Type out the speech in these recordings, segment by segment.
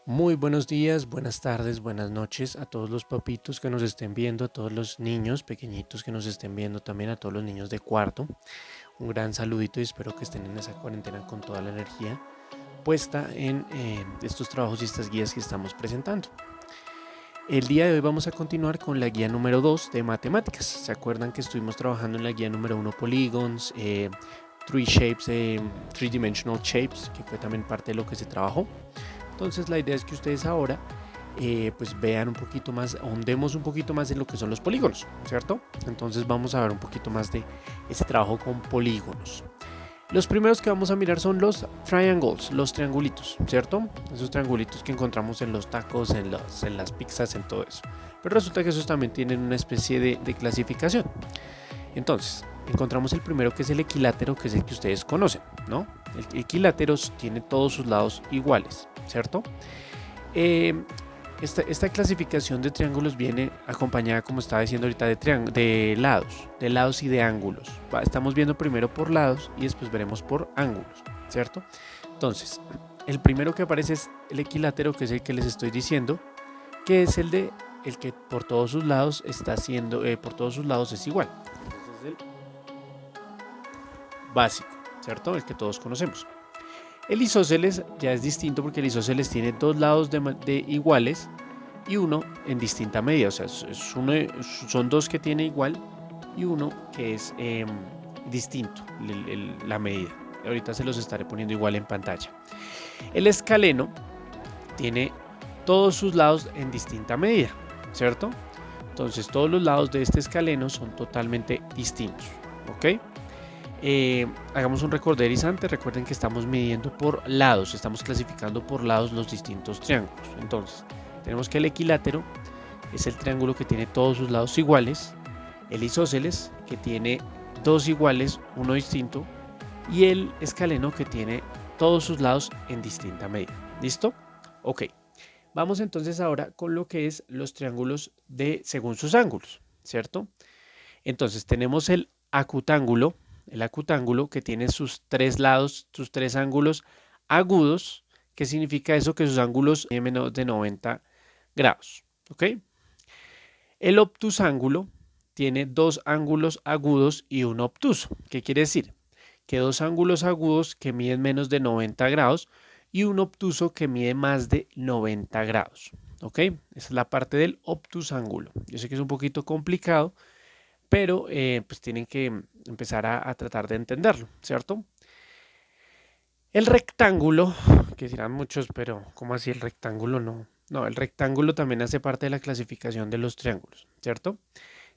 Muy buenos días, buenas tardes, buenas noches a todos los papitos que nos estén viendo, a todos los niños pequeñitos que nos estén viendo, también a todos los niños de cuarto. Un gran saludito y espero que estén en esa cuarentena con toda la energía puesta en estos trabajos y estas guías que estamos presentando. El día de hoy vamos a continuar con la guía número 2 de matemáticas. ¿Se acuerdan que estuvimos trabajando en la guía número 1 polígonos, three shapes, three dimensional shapes, que fue también parte de lo que se trabajó? Entonces la idea es que ustedes ahora pues vean un poquito más, ahondemos un poquito más en lo que son los polígonos, ¿cierto? Entonces vamos a ver un poquito más de ese trabajo con polígonos. Los primeros que vamos a mirar son los triangles, los triangulitos, ¿cierto? Esos triangulitos que encontramos en los tacos, en las pizzas, en todo eso. Pero resulta que esos también tienen una especie de clasificación. Entonces, encontramos el primero que es el equilátero, que es el que ustedes conocen, ¿no? El equilátero tiene todos sus lados iguales, ¿cierto? Eh, esta clasificación de triángulos viene acompañada, como estaba diciendo ahorita, de lados y de ángulos. Estamos viendo primero por lados y después veremos por ángulos, ¿cierto? Entonces, el primero que aparece es el equilátero, que es el que les estoy diciendo, que es el que por todos sus lados está haciendo, por todos sus lados es igual. Entonces es el básico, ¿cierto? El que todos conocemos. El isósceles ya es distinto porque el isósceles tiene dos lados de iguales y uno en distinta medida. O sea, son dos que tiene igual y uno que es distinto la medida. Ahorita se los estaré poniendo igual en pantalla. El escaleno tiene todos sus lados en distinta medida, ¿cierto? Entonces todos los lados de este escaleno son totalmente distintos, ¿ok? Hagamos un recorderizante. Recuerden que estamos midiendo por lados, estamos clasificando por lados los distintos triángulos. Entonces, tenemos que el equilátero es el triángulo que tiene todos sus lados iguales, el isósceles que tiene dos iguales, uno distinto, y el escaleno que tiene todos sus lados en distinta medida. ¿Listo? Ok. Vamos entonces ahora con lo que es los triángulos según sus ángulos, ¿cierto? Entonces tenemos el acutángulo que tiene sus tres lados, sus tres ángulos agudos. ¿Qué significa eso? Que sus ángulos son menos de 90 grados. ¿Ok? El obtusángulo tiene dos ángulos agudos y un obtuso. ¿Qué quiere decir? Que dos ángulos agudos que miden menos de 90 grados y un obtuso que mide más de 90 grados. ¿Ok? Esa es la parte del obtusángulo. Yo sé que es un poquito complicado, pero pues tienen que empezar a tratar de entenderlo, ¿cierto? El rectángulo, que dirán muchos, pero ¿cómo así el rectángulo? No, el rectángulo también hace parte de la clasificación de los triángulos, ¿cierto?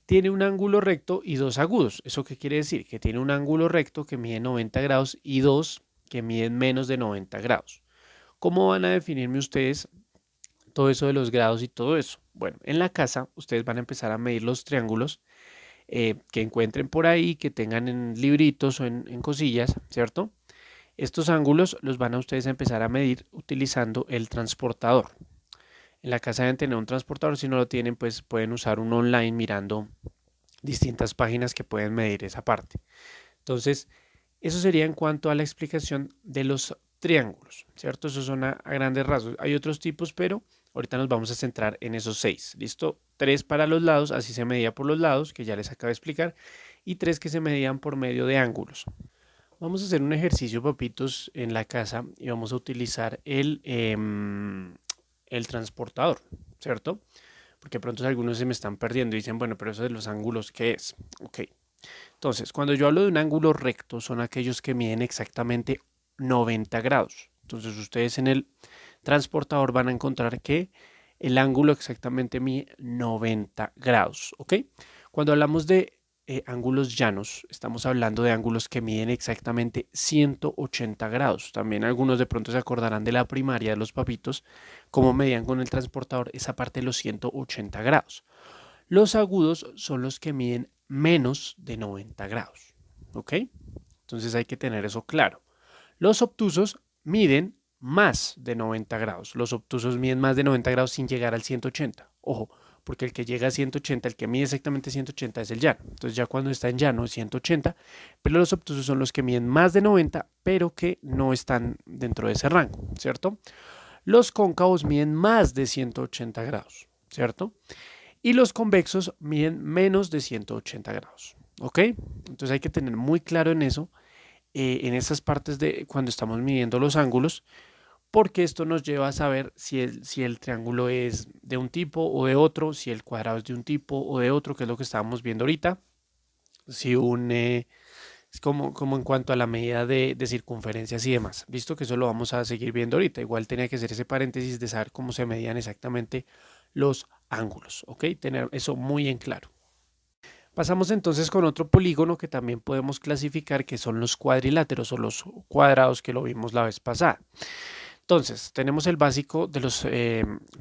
Tiene un ángulo recto y dos agudos. ¿Eso qué quiere decir? Que tiene un ángulo recto que mide 90 grados y dos que miden menos de 90 grados. ¿Cómo van a definirme ustedes todo eso de los grados y todo eso? Bueno, en la casa ustedes van a empezar a medir los triángulos que encuentren por ahí, que tengan en libritos o en cosillas, ¿cierto? Estos ángulos los van a ustedes a empezar a medir utilizando el transportador. En la casa deben tener un transportador, si no lo tienen, pues pueden usar uno online mirando distintas páginas que pueden medir esa parte. Entonces, eso sería en cuanto a la explicación de los triángulos, ¿cierto? Esos son a grandes rasgos. Hay otros tipos, pero ahorita nos vamos a centrar en esos 6. ¿Listo? 3 para los lados, así se medía por los lados, que ya les acabo de explicar, y 3 que se medían por medio de ángulos. Vamos a hacer un ejercicio, papitos, en la casa y vamos a utilizar el transportador, ¿cierto? Porque pronto algunos se me están perdiendo y dicen, bueno, pero eso de los ángulos, ¿qué es? Ok. Entonces, cuando yo hablo de un ángulo recto, son aquellos que miden exactamente 90 grados. Entonces, ustedes en el transportador van a encontrar que el ángulo exactamente mide 90 grados, ¿ok? Cuando hablamos de ángulos llanos, estamos hablando de ángulos que miden exactamente 180 grados. También algunos de pronto se acordarán de la primaria de los papitos, cómo medían con el transportador esa parte de los 180 grados. Los agudos son los que miden menos de 90 grados, ¿ok? Entonces hay que tener eso claro. Los obtusos miden más de 90 grados. Los obtusos miden más de 90 grados sin llegar al 180. Ojo, porque el que llega a 180, el que mide exactamente 180 es el llano. Entonces ya cuando está en llano es 180, pero los obtusos son los que miden más de 90, pero que no están dentro de ese rango, ¿cierto? Los cóncavos miden más de 180 grados, ¿cierto? Y los convexos miden menos de 180 grados, ¿ok? Entonces hay que tener muy claro en eso, en esas partes de cuando estamos midiendo los ángulos, porque esto nos lleva a saber si el triángulo es de un tipo o de otro, si el cuadrado es de un tipo o de otro, que es lo que estábamos viendo ahorita, si un... es como en cuanto a la medida de circunferencias y demás. Visto que eso lo vamos a seguir viendo ahorita. Igual tenía que hacer ese paréntesis de saber cómo se medían exactamente los ángulos. ¿Ok? Tener eso muy en claro. Pasamos entonces con otro polígono que también podemos clasificar, que son los cuadriláteros o los cuadrados, que lo vimos la vez pasada. Entonces, tenemos el básico de los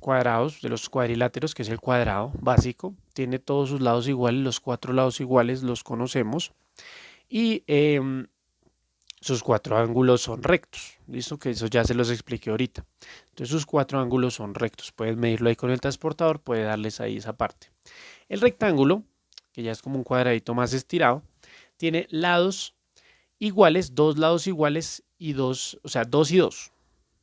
cuadrados, de los cuadriláteros, que es el cuadrado básico. Tiene todos sus lados iguales, los 4 lados iguales los conocemos. Y sus 4 ángulos son rectos. ¿Listo? Que eso ya se los expliqué ahorita. Entonces sus 4 ángulos son rectos. Puedes medirlo ahí con el transportador, puede darles ahí esa parte. El rectángulo, que ya es como un cuadradito más estirado, tiene lados iguales, 2 lados iguales y 2, o sea, 2 y 2.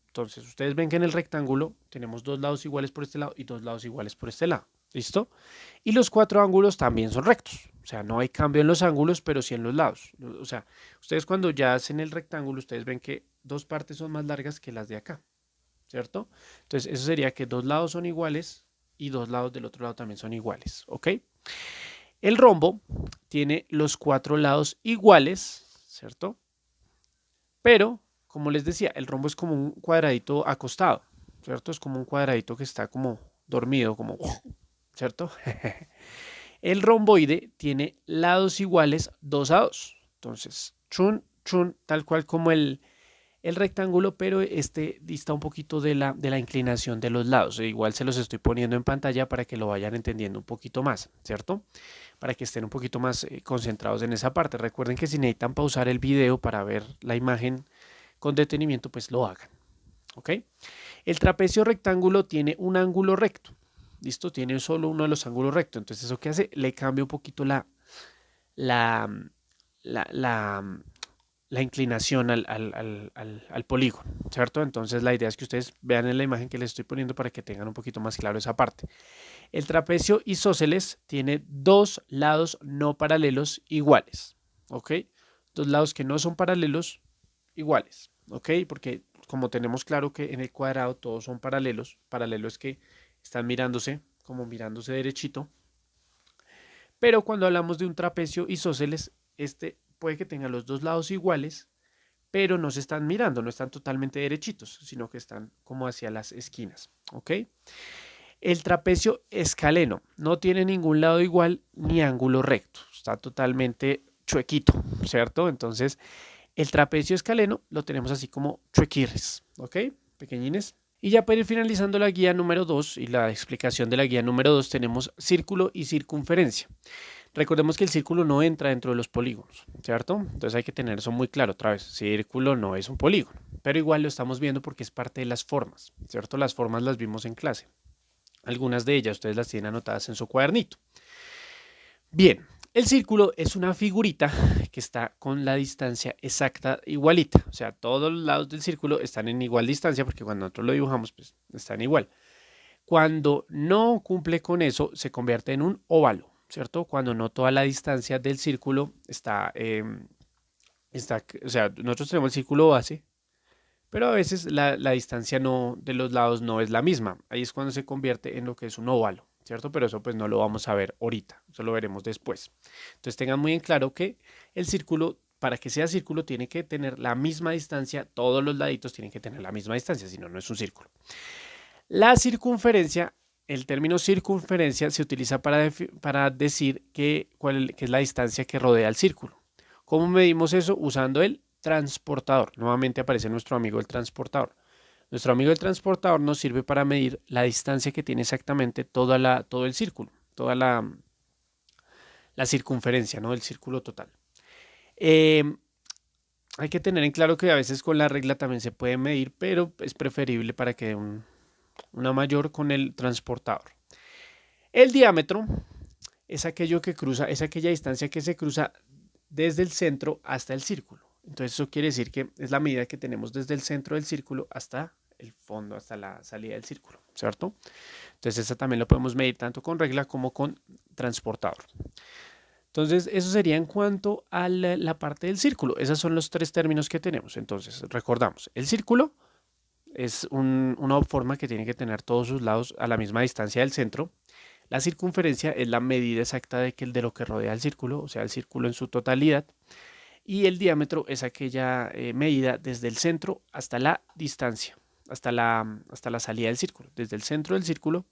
Entonces ustedes ven que en el rectángulo tenemos 2 lados iguales por este lado y 2 lados iguales por este lado. ¿Listo? Y los 4 ángulos también son rectos. O sea, no hay cambio en los ángulos, pero sí en los lados. O sea, ustedes cuando ya hacen el rectángulo, ustedes ven que 2 partes son más largas que las de acá, ¿cierto? Entonces, eso sería que 2 lados son iguales y 2 lados del otro lado también son iguales, ¿ok? El rombo tiene los 4 lados iguales, ¿cierto? Pero, como les decía, el rombo es como un cuadradito acostado, ¿cierto? Es como un cuadradito que está como dormido, como... ¿cierto? El romboide tiene lados iguales 2 a 2. Entonces, chun, chun, tal cual como el rectángulo, pero este dista un poquito de la inclinación de los lados. Igual se los estoy poniendo en pantalla para que lo vayan entendiendo un poquito más, ¿cierto? Para que estén un poquito más concentrados en esa parte. Recuerden que si necesitan pausar el video para ver la imagen con detenimiento, pues lo hagan, ¿ok? El trapecio rectángulo tiene un ángulo recto. ¿Listo? Tiene solo uno de los ángulos rectos. Entonces, ¿eso qué hace? Le cambia un poquito la inclinación al polígono, ¿cierto? Entonces, la idea es que ustedes vean en la imagen que les estoy poniendo para que tengan un poquito más claro esa parte. El trapecio isósceles tiene 2 lados no paralelos iguales, ¿ok? 2 lados que no son paralelos iguales, ¿ok? Porque como tenemos claro que en el cuadrado todos son paralelos, paralelo es que están mirándose, como mirándose derechito. Pero cuando hablamos de un trapecio isósceles, este puede que tenga los 2 lados iguales, pero no se están mirando, no están totalmente derechitos, sino que están como hacia las esquinas, ¿ok? El trapecio escaleno no tiene ningún lado igual ni ángulo recto, está totalmente chuequito, ¿cierto? Entonces, el trapecio escaleno lo tenemos así como chuequirres, ¿ok? Pequeñines. Y ya para ir finalizando la guía número 2 y la explicación de la guía número 2 tenemos círculo y circunferencia. Recordemos que el círculo no entra dentro de los polígonos, ¿cierto? Entonces hay que tener eso muy claro otra vez. Círculo no es un polígono, pero igual lo estamos viendo porque es parte de las formas, ¿cierto? Las formas las vimos en clase. Algunas de ellas ustedes las tienen anotadas en su cuadernito. Bien, el círculo es una figurita que está con la distancia exacta igualita. O sea, todos los lados del círculo están en igual distancia porque cuando nosotros lo dibujamos, pues están igual. Cuando no cumple con eso, se convierte en un óvalo, ¿cierto? Cuando no toda la distancia del círculo está, o sea, nosotros tenemos el círculo base, pero a veces la distancia no, de los lados no es la misma. Ahí es cuando se convierte en lo que es un óvalo, ¿cierto? Pero eso pues no lo vamos a ver ahorita, eso lo veremos después. Entonces tengan muy en claro que el círculo, para que sea círculo, tiene que tener la misma distancia, todos los laditos tienen que tener la misma distancia, si no, no es un círculo. La circunferencia, el término circunferencia se utiliza para decir qué es la distancia que rodea el círculo. ¿Cómo medimos eso? Usando el transportador. Nuevamente aparece nuestro amigo el transportador. Nuestro amigo el transportador nos sirve para medir la distancia que tiene exactamente todo el círculo, toda la circunferencia, ¿no? Del círculo total. Hay que tener en claro que a veces con la regla también se puede medir, pero es preferible para que una mayor con el transportador. El diámetro es aquello que cruza, es aquella distancia que se cruza desde el centro hasta el círculo. Entonces eso quiere decir que es la medida que tenemos desde el centro del círculo hasta el fondo hasta la salida del círculo, ¿cierto? Entonces esa también lo podemos medir tanto con regla como con transportador. Entonces eso sería en cuanto a la parte del círculo. Esos son los tres términos que tenemos. Entonces recordamos, el círculo es una forma que tiene que tener todos sus lados a la misma distancia del centro. La circunferencia es la medida exacta de lo que rodea el círculo, o sea, el círculo en su totalidad. Y el diámetro es aquella medida desde el centro hasta la distancia, hasta la salida del círculo. Desde el centro del círculo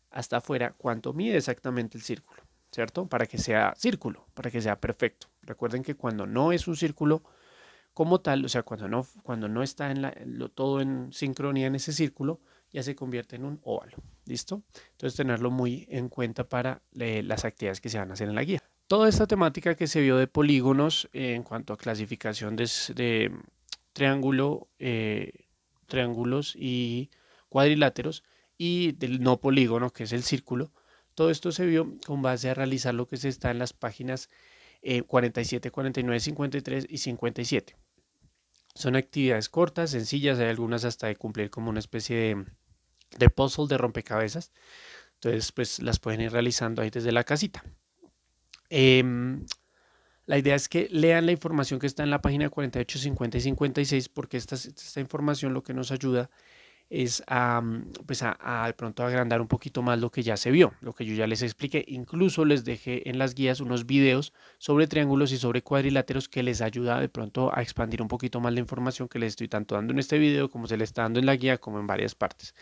hasta afuera, cuánto mide exactamente el círculo, ¿cierto? Para que sea círculo, para que sea perfecto. Recuerden que cuando no es un círculo como tal, o sea, cuando no está todo en sincronía en ese círculo, ya se convierte en un óvalo. ¿Listo? Entonces tenerlo muy en cuenta para las actividades que se van a hacer en la guía. Toda esta temática que se vio de polígonos en cuanto a clasificación de triángulo, triángulos y cuadriláteros y del no polígono, que es el círculo, todo esto se vio con base a realizar lo que se está en las páginas 47, 49, 53 y 57. Son actividades cortas, sencillas, hay algunas hasta de cumplir como una especie de puzzle, de rompecabezas. Entonces, pues las pueden ir realizando ahí desde la casita. La idea es que lean la información que está en la página 48, 50 y 56 porque esta información lo que nos ayuda es pues a de pronto agrandar un poquito más lo que ya se vio, lo que yo ya les expliqué. Incluso les dejé en las guías unos videos sobre triángulos y sobre cuadriláteros que les ayuda de pronto a expandir un poquito más la información que les estoy tanto dando en este video como se les está dando en la guía como en varias partes.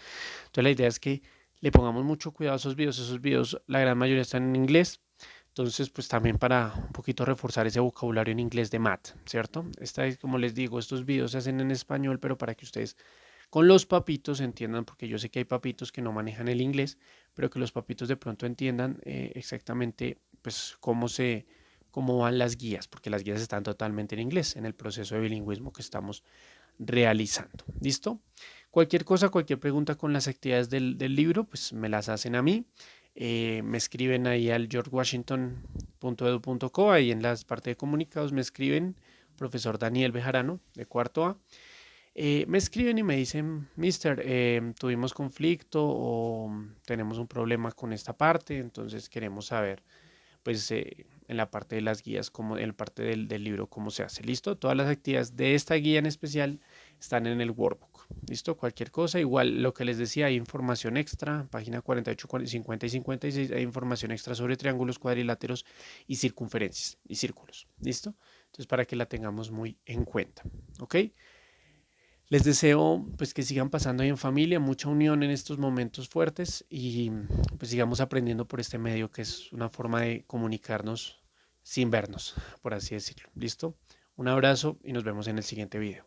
Entonces la idea es que le pongamos mucho cuidado a esos videos la gran mayoría están en inglés. Entonces, pues también para un poquito reforzar ese vocabulario en inglés de math, ¿cierto? Como les digo, estos videos se hacen en español, pero para que ustedes con los papitos entiendan, porque yo sé que hay papitos que no manejan el inglés, pero que los papitos de pronto entiendan exactamente pues cómo van las guías, porque las guías están totalmente en inglés en el proceso de bilingüismo que estamos realizando. ¿Listo? Cualquier cosa, cualquier pregunta con las actividades del libro, pues me las hacen a mí. Me escriben ahí al georgewashington.edu.co, ahí en la parte de comunicados me escriben, profesor Daniel Bejarano, de cuarto A. Me escriben y me dicen, Mister, tuvimos conflicto o tenemos un problema con esta parte, entonces queremos saber, pues, en la parte de las guías, en la parte del libro, cómo se hace. ¿Listo? Todas las actividades de esta guía en especial están en el workbook. ¿Listo? Cualquier cosa, igual lo que les decía, hay información extra, página 48, 50 y 56, hay información extra sobre triángulos, cuadriláteros y circunferencias y círculos. ¿Listo? Entonces, para que la tengamos muy en cuenta. ¿Ok? Les deseo pues que sigan pasando ahí en familia, mucha unión en estos momentos fuertes y pues sigamos aprendiendo por este medio que es una forma de comunicarnos sin vernos, por así decirlo. ¿Listo? Un abrazo y nos vemos en el siguiente video.